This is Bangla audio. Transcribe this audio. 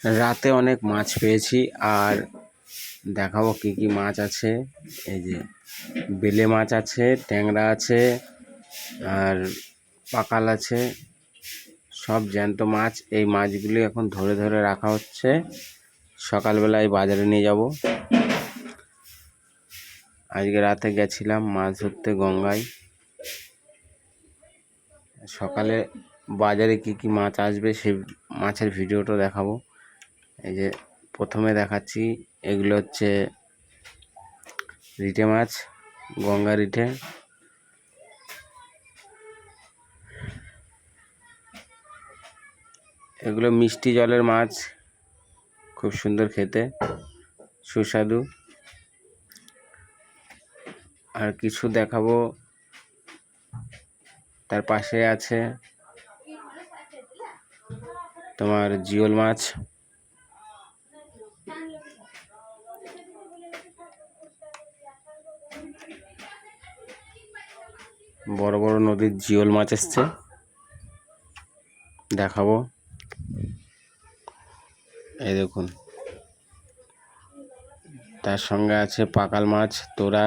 রাতে অনেক মাছ পেয়েছি আর দেখাবো কি কি মাছ আছে। এই যে বেলে মাছ আছে, ট্যাংরা আছে আর পাকাল আছে, সব জ্যান্ত মাছ। এই মাছগুলি এখন ধরে ধরে রাখা হচ্ছে, সকালবেলায় বাজারে নিয়ে যাব। আজকে রাতে গেছিলাম মাছ ধরতে গঙ্গায়। সকালে বাজারে কি কি মাছ আসবে সেই মাছের ভিডিওটা দেখাবো। এই যে প্রথমে দেখাচ্ছি, এগুলো হচ্ছে রিঠে মাছ, গঙ্গা রিঠে। এগুলো মিষ্টি জলের মাছ, খুব সুন্দর খেতে, সুস্বাদু। আর কিছু দেখাবো, তার পাশে আছে তোমার জিওল মাছ। বড় বড় নদীর জিওল মাছ এসছে, দেখাবো। এই দেখুন, তার সঙ্গে আছে পাকাল মাছ, তোরা।